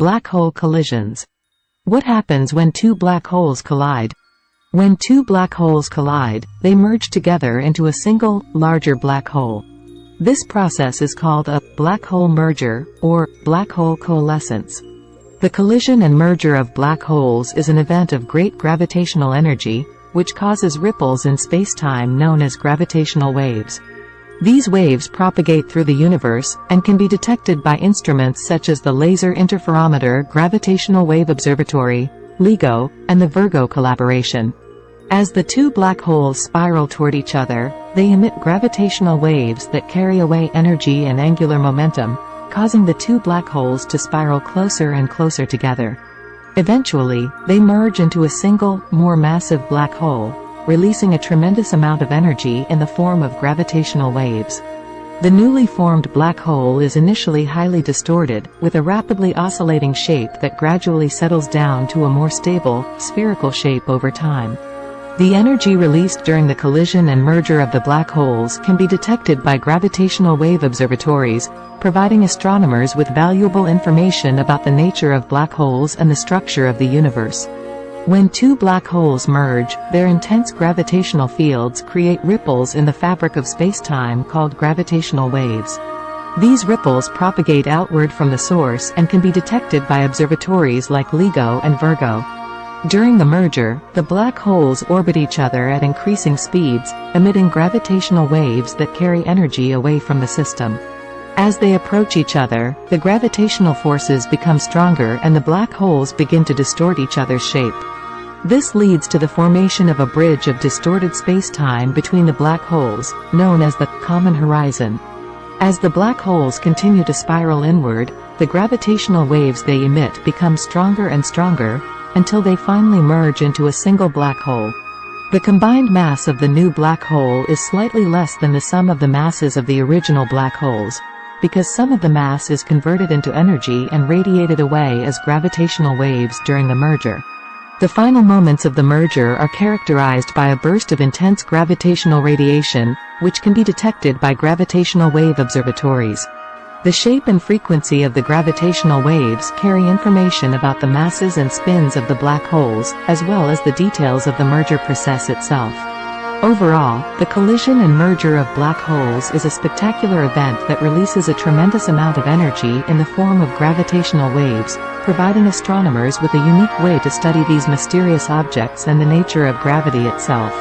Black hole collisions. What happens when two black holes collide? When two black holes collide, they merge together into a single, larger black hole. This process is called a black hole merger, or black hole coalescence. The collision and merger of black holes is an event of great gravitational energy, which causes ripples in space-time known as gravitational waves. These waves propagate through the universe, and can be detected by instruments such as the Laser Interferometer Gravitational Wave Observatory, LIGO, and the Virgo collaboration. As the two black holes spiral toward each other, they emit gravitational waves that carry away energy and angular momentum, causing the two black holes to spiral closer and closer together. Eventually, they merge into a single, more massive black hole, releasing a tremendous amount of energy in the form of gravitational waves. The newly formed black hole is initially highly distorted, with a rapidly oscillating shape that gradually settles down to a more stable, spherical shape over time. The energy released during the collision and merger of the black holes can be detected by gravitational wave observatories, providing astronomers with valuable information about the nature of black holes and the structure of the universe. When two black holes merge, their intense gravitational fields create ripples in the fabric of space-time called gravitational waves. These ripples propagate outward from the source and can be detected by observatories like LIGO and Virgo. During the merger, the black holes orbit each other at increasing speeds, emitting gravitational waves that carry energy away from the system. As they approach each other, the gravitational forces become stronger and the black holes begin to distort each other's shape. This leads to the formation of a bridge of distorted space-time between the black holes, known as the common horizon. As the black holes continue to spiral inward, the gravitational waves they emit become stronger and stronger, until they finally merge into a single black hole. The combined mass of the new black hole is slightly less than the sum of the masses of the original black holes, because some of the mass is converted into energy and radiated away as gravitational waves during the merger. The final moments of the merger are characterized by a burst of intense gravitational radiation, which can be detected by gravitational wave observatories. The shape and frequency of the gravitational waves carry information about the masses and spins of the black holes, as well as the details of the merger process itself. Overall, the collision and merger of black holes is a spectacular event that releases a tremendous amount of energy in the form of gravitational waves, providing astronomers with a unique way to study these mysterious objects and the nature of gravity itself.